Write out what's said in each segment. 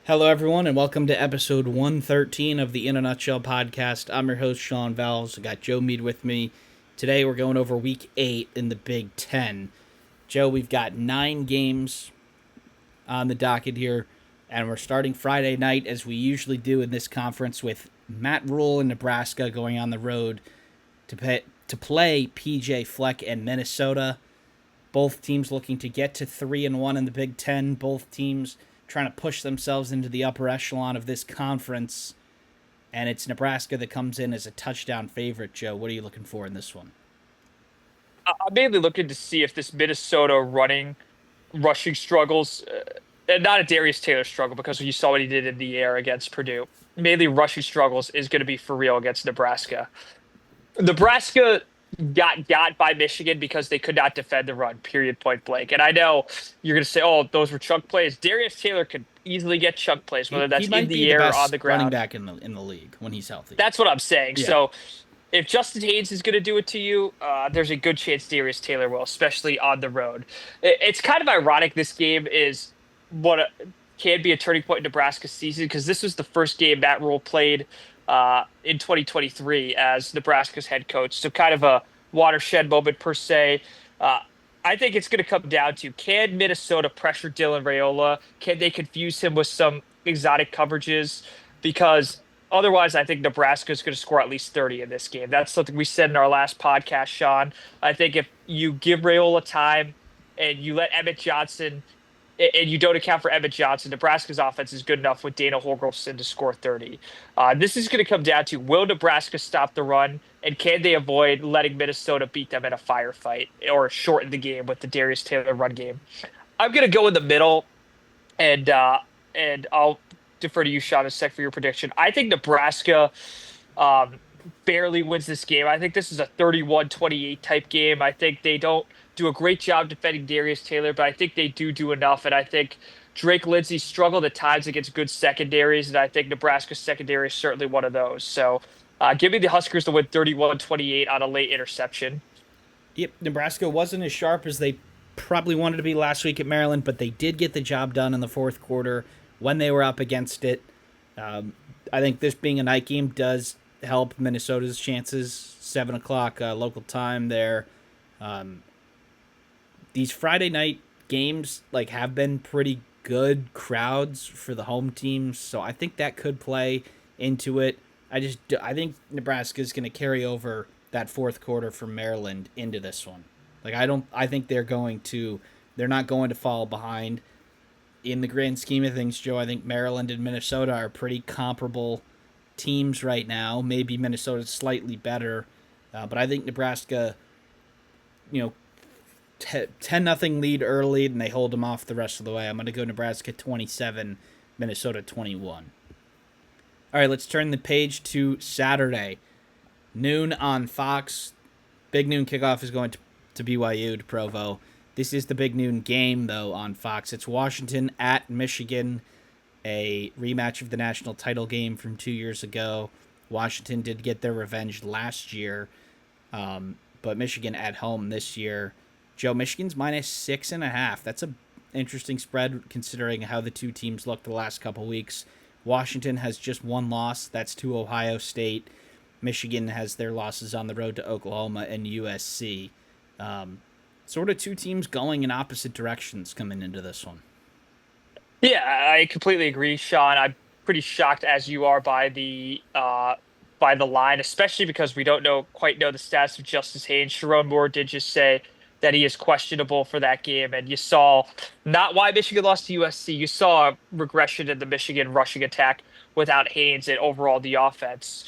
Hello, everyone, and welcome to episode 113 of the In a Nutshell podcast. I'm your host, Sean Vowells. I got Joe Meade with me. Today, we're going over week 8 in the Big Ten. Joe, we've got 9 games on the docket here, and we're starting Friday night, as we usually do in this conference, with Matt Rule in Nebraska going on the road to play PJ Fleck and Minnesota. Both teams looking to get to 3-1 in the Big Ten. Both teams trying to push themselves into the upper echelon of this conference. And it's Nebraska that comes in as a touchdown favorite. Joe, what are you looking for in this one? I'm mainly looking to see if this Minnesota rushing struggles, and not a Darius Taylor struggle because you saw what he did in the air against Purdue. Mainly rushing struggles is going to be for real against Nebraska. Nebraska got by Michigan because they could not defend the run, period, point blank. And I know you're going to say, oh, those were chunk plays. Darius Taylor could easily get chunk plays, He, whether he that's in might be the the air or on best the running ground. back in the league when he's healthy. That's what I'm saying. Yeah. So if Justin Haynes is going to do it to you, there's a good chance Darius Taylor will, especially on the road. It's kind of ironic. This game is can be a turning point in Nebraska's season because this was the first game Matt Rule played in 2023 as Nebraska's head coach. So kind of a watershed moment per se. Uh, I think it's going to come down to, can Minnesota pressure Dylan Raiola? Can they confuse him with some exotic coverages? Because otherwise, I think Nebraska is going to score at least 30 in this game. That's something we said in our last podcast, Sean. I think if you give Rayola time and you let Emmett Johnson, and you don't account for Emmett Johnson, Nebraska's offense is good enough with Dana Holgorsen to score 30. This is going to come down to, will Nebraska stop the run, and can they avoid letting Minnesota beat them in a firefight or shorten the game with the Darius Taylor run game? I'm going to go in the middle, and I'll defer to you, Sean, in a sec for your prediction. I think Nebraska um, barely wins this game. I think this is a 31-28 type game. I think they don't do a great job defending Darius Taylor, but I think they do enough. And I think Drake Lindsey struggled at times against good secondaries, and I think Nebraska's secondary is certainly one of those. So give me the Huskers to win 31-28 on a late interception. Yep, Nebraska wasn't as sharp as they probably wanted to be last week at Maryland, but they did get the job done in the fourth quarter when they were up against it. Um, I think this being a night game does help Minnesota's chances. 7 o'clock local time there. Um, these Friday night games have been pretty good crowds for the home teams, so I think that could play into it. I think Nebraska is going to carry over that fourth quarter from Maryland into this one. I think they're not going to fall behind in the grand scheme of things, Joe. I think Maryland and Minnesota are pretty comparable teams right now. Maybe Minnesota's slightly better, but I think Nebraska, you know, 10-0 lead early, and they hold them off the rest of the way. I'm going to go Nebraska 27, Minnesota 21. All right, let's turn the page to Saturday. Noon on Fox. Big noon kickoff is going to BYU, to Provo. This is the big noon game, though, on Fox. It's Washington at Michigan, a rematch of the national title game from 2 years ago. Washington did get their revenge last year, but Michigan at home this year. Joe, Michigan's -6.5. That's a interesting spread considering how the two teams looked the last couple weeks. Washington has just one loss. That's to Ohio State. Michigan has their losses on the road to Oklahoma and USC. Sort of two teams going in opposite directions coming into this one. Yeah, I completely agree, Sean. I'm pretty shocked as you are by the line, especially because we don't quite know the status of Justice Haynes. Sharon Moore did just say that he is questionable for that game, and you saw not why Michigan lost to USC. You saw a regression in the Michigan rushing attack without Haynes and overall the offense.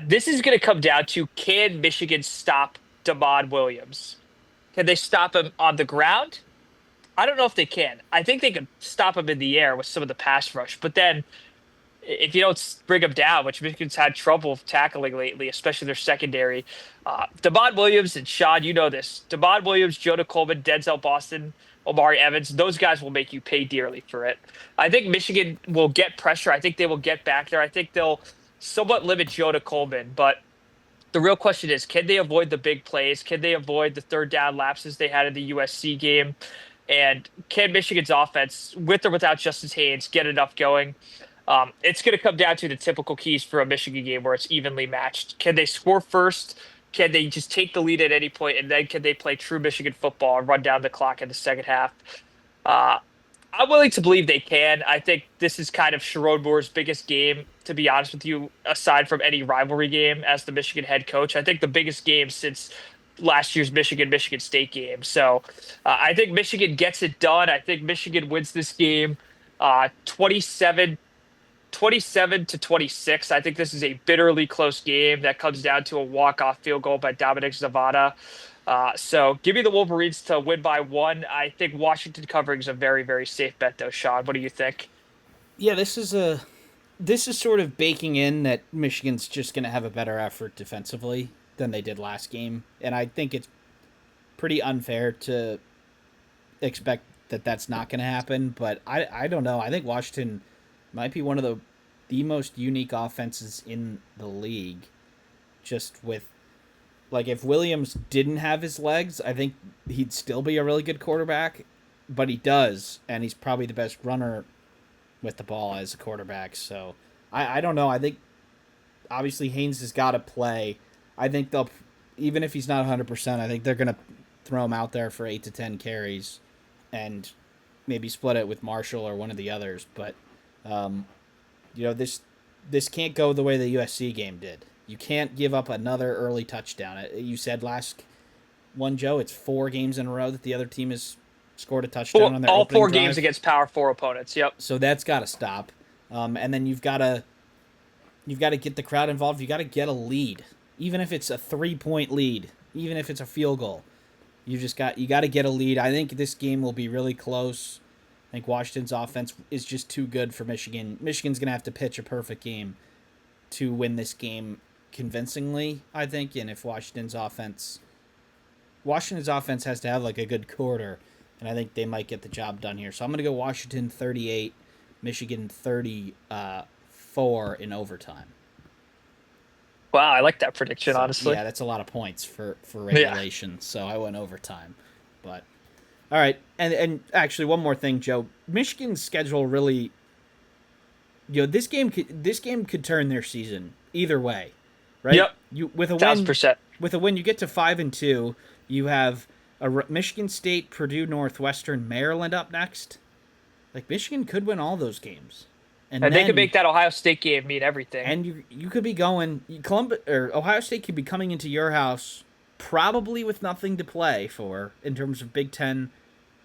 This is going to come down to, can Michigan stop Damon Williams? Can they stop him on the ground? I don't know if they can. I think they could stop him in the air with some of the pass rush, but then if you don't bring him down, which Michigan's had trouble tackling lately, especially their secondary, Damon Williams and Sean, you know this. Damon Williams, Jonah Coleman, Denzel Boston, Omari Evans, those guys will make you pay dearly for it. I think Michigan will get pressure. I think they will get back there. I think they'll somewhat limit Jonah Coleman, but the real question is, can they avoid the big plays? Can they avoid the third down lapses they had in the USC game? And can Michigan's offense, with or without Justice Haynes, get enough going? It's going to come down to the typical keys for a Michigan game where it's evenly matched. Can they score first? Can they just take the lead at any point, and then can they play true Michigan football and run down the clock in the second half? Uh, I'm willing to believe they can. I think this is kind of Sherrod Moore's biggest game, to be honest with you, aside from any rivalry game as the Michigan head coach. I think the biggest game since last year's Michigan State game. So I think Michigan gets it done. I think Michigan wins this game 27 to 26. I think this is a bitterly close game that comes down to a walk-off field goal by Dominic Zavada. So give me the Wolverines to win by one. I think Washington covering is a very, very safe bet, though. Sean, what do you think? Yeah, this is sort of baking in that Michigan's just going to have a better effort defensively than they did last game, and I think it's pretty unfair to expect that that's not going to happen. But I don't know. I think Washington might be one of the most unique offenses in the league. Just with like if Williams didn't have his legs, I think he'd still be a really good quarterback. But he does, and he's probably the best runner with the ball as a quarterback. So I don't know. I think obviously Haynes has got to play. I think they'll even if he's not 100%, I think they're gonna throw him out there for 8 to 10 carries, and maybe split it with Marshall or one of the others. But um, this can't go the way the USC game did. You can't give up another early touchdown. You said last one, Joe. It's 4 games in a row that the other team has scored a touchdown on their All opening four games drive. against Power Four opponents. Yep. So that's got to stop. And then you've got to get the crowd involved. You got to get a lead, even if it's a 3-point lead, even if it's a field goal. You got to get a lead. I think this game will be really close. I think Washington's offense is just too good for Michigan. Michigan's gonna have to pitch a perfect game to win this game convincingly, I think. And if Washington's offense has to have like a good quarter, and I think they might get the job done here. So I'm gonna go Washington 38, Michigan 34 in overtime. Wow, I like that prediction, So honestly. yeah, that's a lot of points for Yeah. regulation. So I went overtime, but all right. And actually, one more thing, Joe. Michigan's schedule really, this game could turn their season either way, right? Yep. You with a Thousand win, percent. you get to 5-2. You have Michigan State, Purdue, Northwestern, Maryland up next. Like Michigan could win all those games, and And they could then make that Ohio State game mean everything. you could be going Columbus or Ohio State could be coming into your house probably with nothing to play for in terms of Big Ten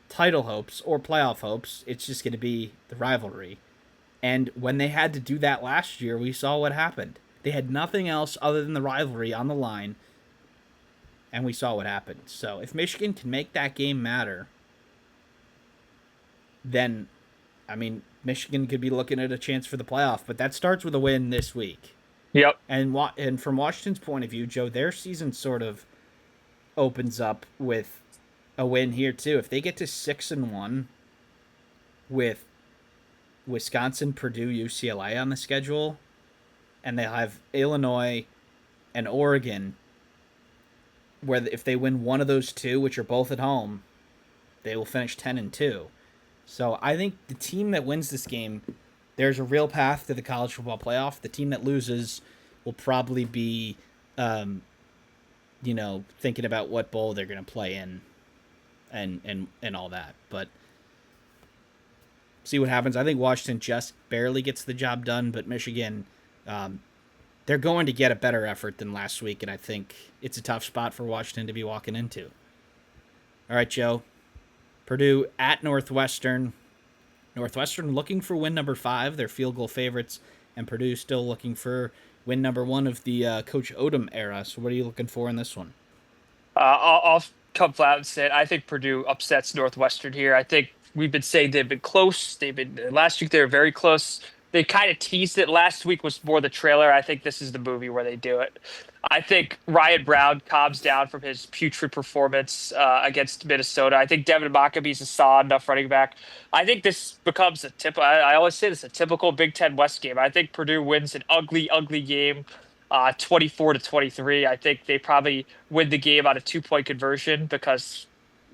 title hopes or playoff hopes. It's just going to be the rivalry. And when they had to do that last year, we saw what happened. They had nothing else other than the rivalry on the line, and we saw what happened. So if Michigan can make that game matter, then, I mean, Michigan could be looking at a chance for the playoff. But that starts with a win this week. Yep. And from Washington's point of view, Joe, their season sort of opens up with a win here too. If they get to 6-1 with Wisconsin, Purdue, UCLA on the schedule, and they have Illinois and Oregon, where if they win one of those two, which are both at home, they will finish 10-2. So I think the team that wins this game, there's a real path to the college football playoff. The team that loses will probably be, thinking about what bowl they're going to play in, and all that. But see what happens. I think Washington just barely gets the job done, but Michigan, they're going to get a better effort than last week, and I think it's a tough spot for Washington to be walking into. All right, Joe. Purdue at Northwestern. Northwestern looking for win number 5. They're field goal favorites, and Purdue still looking for win number 1 of the Coach Odom era. So what are you looking for in this one? I'll come flat out and say it. I think Purdue upsets Northwestern here. I think we've been saying they've been close. They've been last week they were very close. They kind of teased it. Last week was more the trailer. I think this is the movie where they do it. I think Ryan Brown calms down from his putrid performance against Minnesota. I think Devin Maccabee's a solid enough running back. I think this becomes a tip. I always say this, a typical Big Ten West game. I think Purdue wins an ugly, ugly game, 24 to 23. I think they probably win the game on a 2-point conversion because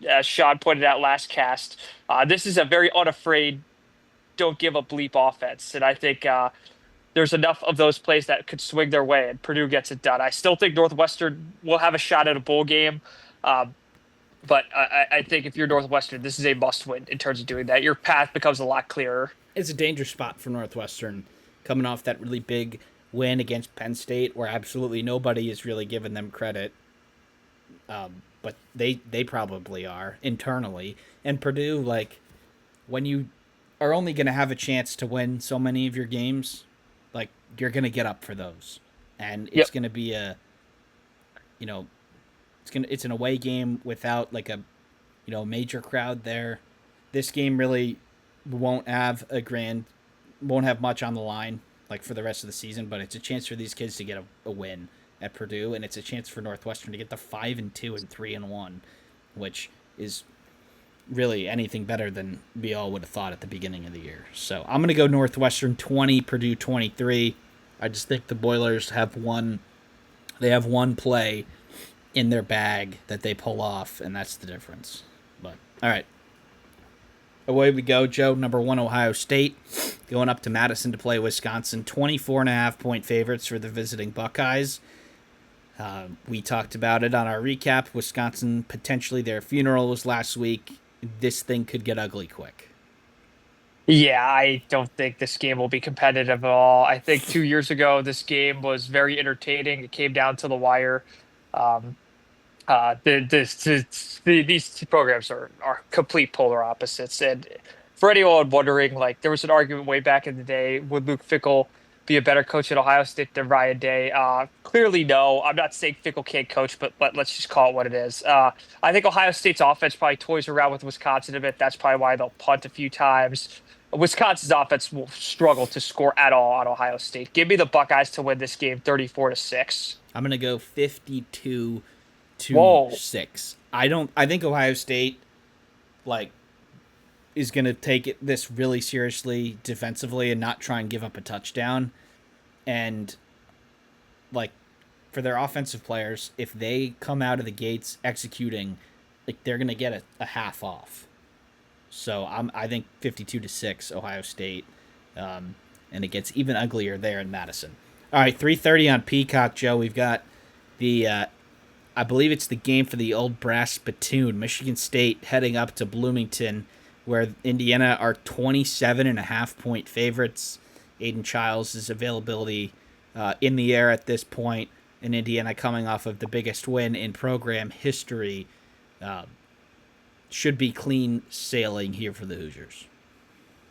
as Sean pointed out last cast, this is a very unafraid, don't give a bleep offense. And I think there's enough of those plays that could swing their way, and Purdue gets it done. I still think Northwestern will have a shot at a bowl game. Um, but I think if you're Northwestern, this is a must win in terms of doing that. Your path becomes a lot clearer. It's a dangerous spot for Northwestern coming off that really big win against Penn State where absolutely nobody is really giving them credit. But they probably are internally. And Purdue, like, when you are only going to have a chance to win so many of your games, like, you're going to get up for those. And it's Yep. going to be a, you know, it's an away game without like a, major crowd there. This game really won't have won't have much on the line like for the rest of the season, but it's a chance for these kids to get a win at Purdue, and it's a chance for Northwestern to get the 5-2 and 3-1, which is really anything better than we all would have thought at the beginning of the year. So I'm gonna go Northwestern 20, Purdue 23. I just think the Boilers have one. They have one play in their bag that they pull off, and that's the difference. But all right, away we go, Joe. Number one, Ohio State, going up to Madison to play Wisconsin. 24.5-point favorites for the visiting Buckeyes. We talked about it on our recap. Wisconsin, potentially their funeral was last week. This thing could get ugly quick. Yeah, I don't think this game will be competitive at all. I think 2 years ago, this game was very entertaining. It came down to the wire. Um, these two programs are complete polar opposites. And for anyone wondering, like there was an argument way back in the day, would Luke Fickell be a better coach at Ohio State than Ryan Day? Clearly, no. I'm not saying Fickell can't coach, but let's just call it what it is. I think Ohio State's offense probably toys around with Wisconsin a bit. That's probably why they'll punt a few times. Wisconsin's offense will struggle to score at all on Ohio State. Give me the Buckeyes to win this game 34-6. I'm gonna go 52 to Whoa. 6. I don't. I think Ohio State like is gonna take this really seriously defensively and not try and give up a touchdown. And like for their offensive players, if they come out of the gates executing, like they're gonna get a half off. So I think 52-6 Ohio State, and it gets even uglier there in Madison. All right, 3:30 on Peacock, Joe. We've got the I believe it's the game for the old brass spittoon. Michigan State heading up to Bloomington, where Indiana are 27.5-point favorites. Aiden Childs' availability in the air at this point, and Indiana coming off of the biggest win in program history. Uh, should be clean sailing here for the Hoosiers.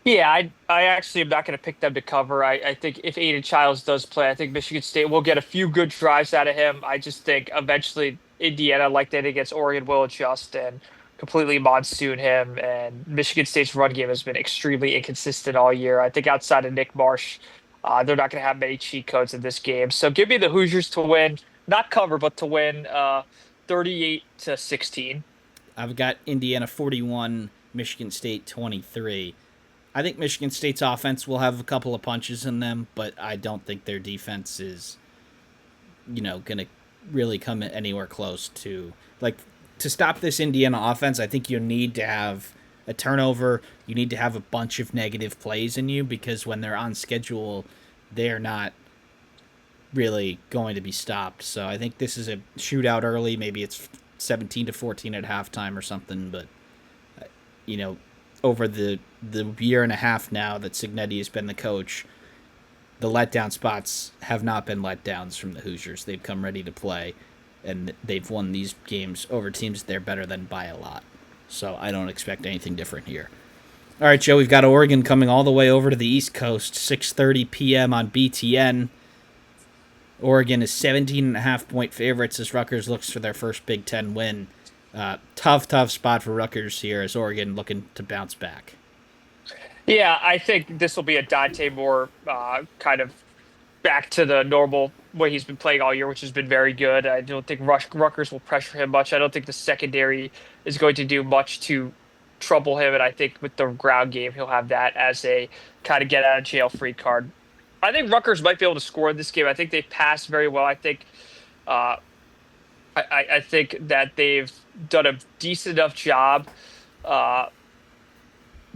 Yeah, I actually am not going to pick them to cover. I think if Aiden Childs does play, I think Michigan State will get a few good drives out of him. I just think eventually Indiana, like they did against Oregon, will adjust and completely monsoon him. And Michigan State's run game has been extremely inconsistent all year. I think outside of Nick Marsh, they're not going to have many cheat codes in this game. So give me the Hoosiers to win, not cover, but to win 38-16. I've got Indiana 41, Michigan State 23. I think Michigan State's offense will have a couple of punches in them, but I don't think their defense is, going to really come anywhere close to like to stop this Indiana offense. I think you need to have a turnover. You need to have a bunch of negative plays in you because when they're on schedule, they're not really going to be stopped. So I think this is a shootout early. Maybe it's 17-14 at halftime or something, but you know, over the year and a half now that Cignetti has been the coach, the letdown spots have not been letdowns from the Hoosiers. They've come ready to play, and they've won these games over teams they're better than by a lot. So I don't expect anything different here. All right, Joe, we've got Oregon coming all the way over to the East Coast, 6:30 p.m. on BTN. Oregon is 17.5-point favorites as Rutgers looks for their first Big Ten win. Tough spot for Rutgers here as Oregon looking to bounce back. Yeah, I think this will be a Dante Moore kind of back to the normal way he's been playing all year, which has been very good. I don't think Rutgers will pressure him much. I don't think the secondary is going to do much to trouble him, and I think with the ground game, he'll have that as a kind of get out of jail free card. I think Rutgers might be able to score in this game. I think they pass very well. I think uh, I think that they've done a uh,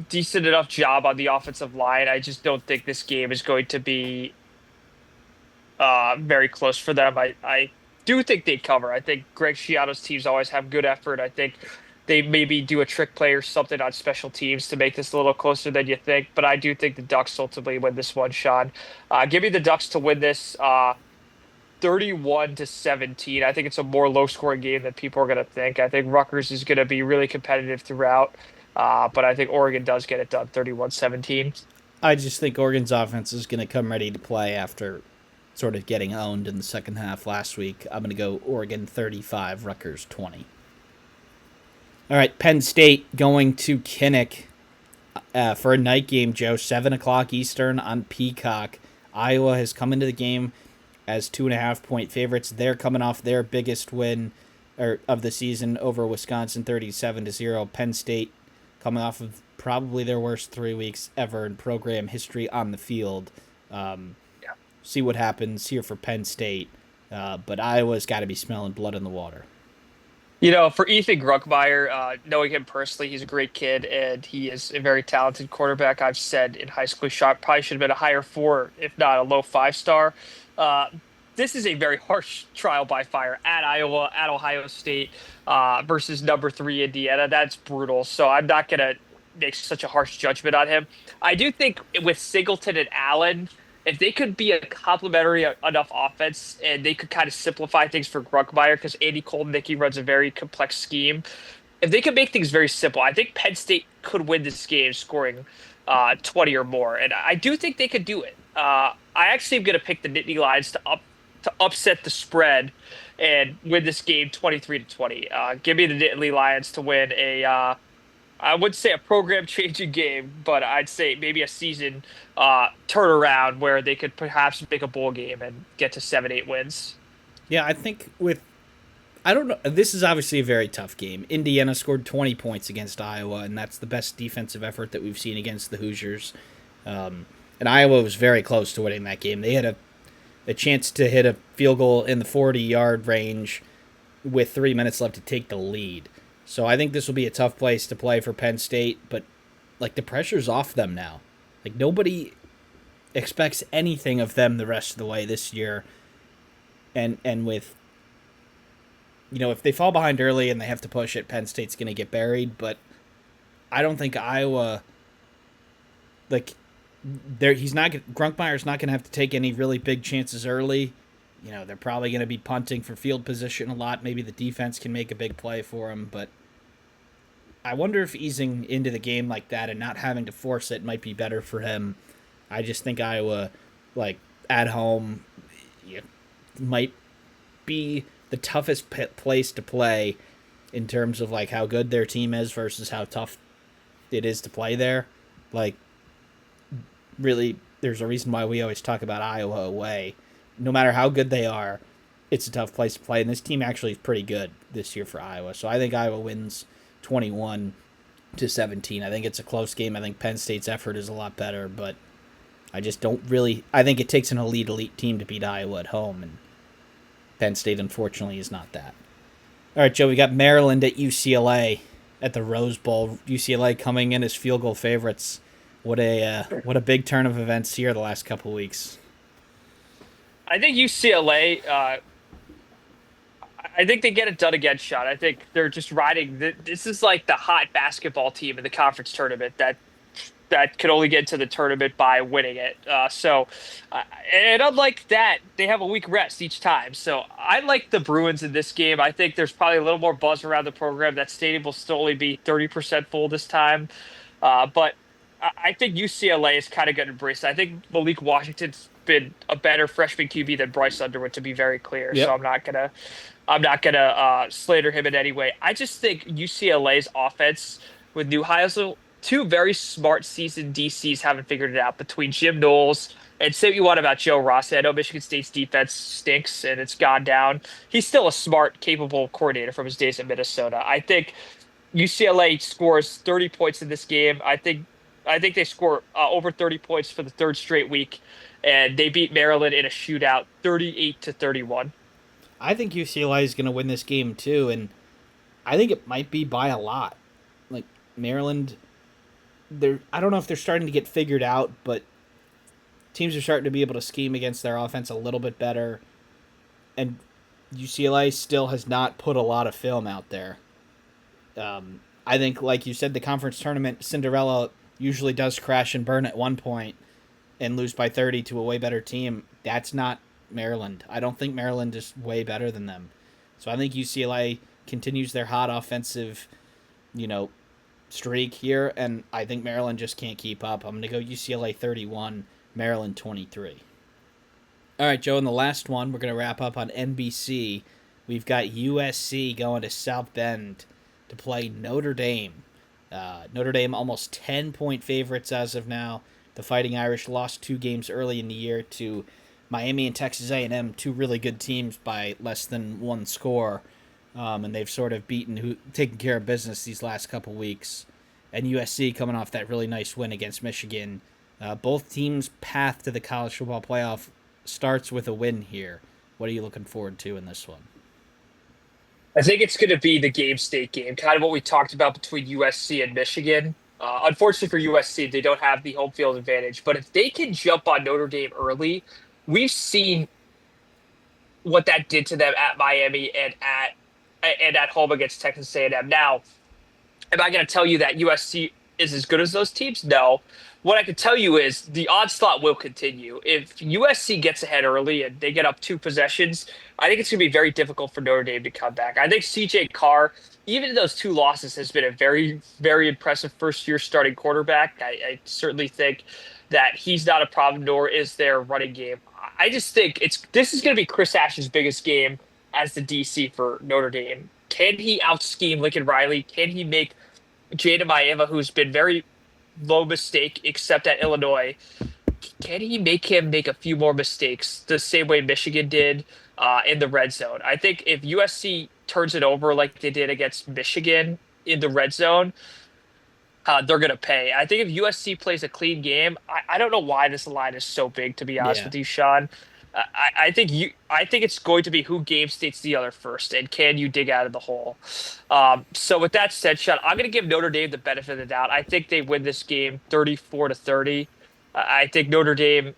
decent enough job on the offensive line. I just don't think this game is going to be very close for them. I do think they cover. I think Greg Schiano's teams always have good effort. I think they maybe do a trick play or something on special teams to make this a little closer than you think. But I do think the Ducks ultimately win this one, Sean. Give me the Ducks to win this 31 to 17. I think it's a more low scoring game than people are going to think. I think Rutgers is going to be really competitive throughout. But I think Oregon does get it done 31-17. I just think Oregon's offense is going to come ready to play after sort of getting owned in the second half last week. I'm going to go Oregon 35, Rutgers 20. All right, Penn State going to Kinnick for a night game, Joe. 7 o'clock Eastern on Peacock. Iowa has come into the game as 2.5 point favorites. They're coming off their biggest win of the season over Wisconsin, 37-0. Penn State coming off of probably their worst 3 weeks ever in program history on the field. Um, See what happens here for Penn State. But Iowa's got to be smelling blood in the water. For Ethan Gruckmeyer, knowing him personally, he's a great kid and he is a very talented quarterback. I've said in high school, shot probably should have been a higher four, if not a low 5 star. Uh, this is a very harsh trial by fire at Iowa, at Ohio State, versus number three Indiana. That's brutal. So I'm not gonna make such a harsh judgment on him. I do think with Singleton and Allen, if they could be a complementary enough offense and they could kind of simplify things for Grunkmeyer, because Andy Kolnicki runs a very complex scheme. If they could make things very simple, I think Penn State could win this game scoring 20 or more. And I do think they could do it. I actually am going to pick the Nittany Lions to upset the spread and win this game 23-20. Give me the Nittany Lions to win I wouldn't say a program changing game, but I'd say maybe a season turnaround where they could perhaps make a bowl game and get to 7-8 wins. Yeah, I think I don't know. This is obviously a very tough game. Indiana scored 20 points against Iowa, and that's the best defensive effort that we've seen against the Hoosiers. And Iowa was very close to winning that game. They had a chance to hit a field goal in the 40-yard range with 3 minutes left to take the lead. So I think this will be a tough place to play for Penn State, but like the pressure's off them now. Like nobody expects anything of them the rest of the way this year. And with if they fall behind early and they have to push it, Penn State's going to get buried, but I don't think Iowa like he's not Grunkmeyer's not going to have to take any really big chances early. They're probably going to be punting for field position a lot. Maybe the defense can make a big play for him, but I wonder if easing into the game like that and not having to force it might be better for him. I just think Iowa, like at home, might be the toughest place to play in terms of like how good their team is versus how tough it is to play there. Like, really, there's a reason why we always talk about Iowa away. No matter how good they are, it's a tough place to play. And this team actually is pretty good this year for Iowa. So I think Iowa wins 21-17. I think it's a close game. I think Penn State's effort is a lot better, but I just don't really. I think it takes an elite team to beat Iowa at home, and Penn State, unfortunately, is not that. All right, Joe, we got Maryland at UCLA at the Rose Bowl. UCLA coming in as field goal favorites. What a big turn of events here the last couple of weeks. I think UCLA. I think they get it done again, Sean. I think they're just riding. This is like the hot basketball team in the conference tournament that could only get to the tournament by winning it. And unlike that, they have a week rest each time. So I like the Bruins in this game. I think there's probably a little more buzz around the program. That stadium will still only be 30% full this time. But I think UCLA is kind of going to embrace it. I think Malik Washington's been a better freshman QB than Bryce Underwood, to be very clear. So Yep. I'm not gonna slander him in any way. I just think UCLA's offense with Neuheisel, two very smart seasoned DCs haven't figured it out between Jim Knowles and say what you want about Joe Rossi. I know Michigan State's defense stinks and it's gone down. He's still a smart, capable coordinator from his days at Minnesota. I think UCLA scores 30 points in this game. I think they score over 30 points for the third straight week, and they beat Maryland in a shootout, 38-31. I think UCLA is going to win this game too, and I think it might be by a lot. Like Maryland, they're I don't know if they're starting to get figured out, but teams are starting to be able to scheme against their offense a little bit better, and UCLA still has not put a lot of film out there. I think, like you said, the conference tournament Cinderella usually does crash and burn at one point and lose by 30 to a way better team. That's not Maryland. I don't think Maryland is way better than them. So I think UCLA continues their hot offensive, you know, streak here, and I think Maryland just can't keep up. I'm going to go UCLA 31, Maryland 23. All right, Joe, and the last one, we're going to wrap up on NBC. We've got USC going to South Bend to play Notre Dame. Notre Dame almost 10-point favorites as of now. The Fighting Irish lost 2 games early in the year to Miami and Texas A&M, two really good teams by less than one score, and they've sort of taken care of business these last couple weeks. And USC coming off that really nice win against Michigan. Both teams' path to the college football playoff starts with a win here. What are you looking forward to in this one? I think it's going to be the game state game, kind of what we talked about between USC and Michigan. Unfortunately for USC, they don't have the home field advantage. But if they can jump on Notre Dame early, we've seen what that did to them at Miami and at home against Texas A&M. Now, am I going to tell you that USC is as good as those teams? No. What I can tell you is the onslaught will continue. If USC gets ahead early and they get up 2 possessions, I think it's going to be very difficult for Notre Dame to come back. I think CJ Carr, even in those 2 losses, has been a very, very impressive first-year starting quarterback. I certainly think that he's not a problem, nor is their running game. I just think this is going to be Chris Ash's biggest game as the DC for Notre Dame. Can he out scheme Lincoln Riley? Can he make Jada Maeva, who's been very low mistake, except at Illinois, can he make him make a few more mistakes the same way Michigan did in the red zone? I think if USC turns it over like they did against Michigan in the red zone, they're going to pay. I think if USC plays a clean game, I don't know why this line is so big, to be honest Yeah. with you, Sean. I think it's going to be who game states the other first, and can you dig out of the hole? So with that said, Sean, I'm going to give Notre Dame the benefit of the doubt. I think they win this game 34-30. I think Notre Dame,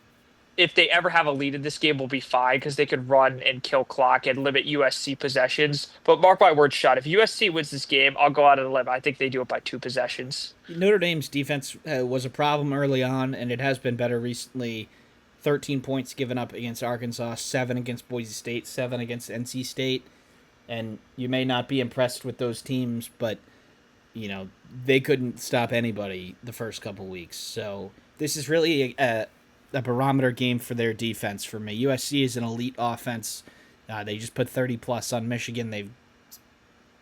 if they ever have a lead in this game, will be fine because they could run and kill clock and limit USC possessions. But mark my words, Sean, if USC wins this game, I'll go out on a limb. I think they do it by 2 possessions. Notre Dame's defense was a problem early on, and it has been better recently. 13 points given up against Arkansas, 7 against Boise State, 7 against NC State. And you may not be impressed with those teams, but, they couldn't stop anybody the first couple weeks. So this is really a barometer game for their defense for me. USC is an elite offense. They just put 30 plus on Michigan. They've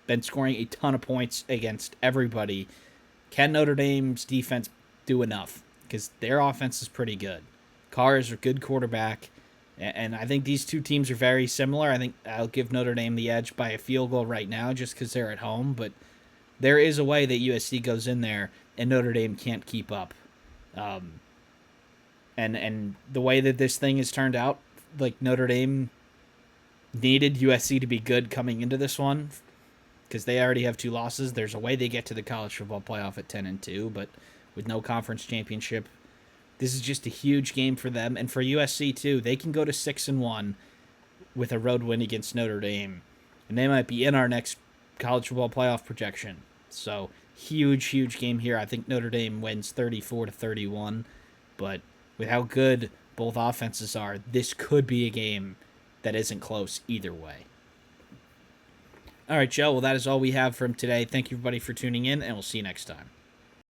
been scoring a ton of points against everybody. Can Notre Dame's defense do enough? Because their offense is pretty good. Carr is a good quarterback, and I think these two teams are very similar. I think I'll give Notre Dame the edge by a field goal right now just because they're at home, but there is a way that USC goes in there and Notre Dame can't keep up. And the way that this thing has turned out, like Notre Dame needed USC to be good coming into this one because they already have 2 losses. There's a way they get to the college football playoff at 10-2, but with no conference championship, this is just a huge game for them, and for USC too. They can go to 6-1 with a road win against Notre Dame, and they might be in our next college football playoff projection. So huge, huge game here. I think Notre Dame wins 34-31, but with how good both offenses are, this could be a game that isn't close either way. All right, Joe. Well, that is all we have from today. Thank you, everybody, for tuning in, and we'll see you next time.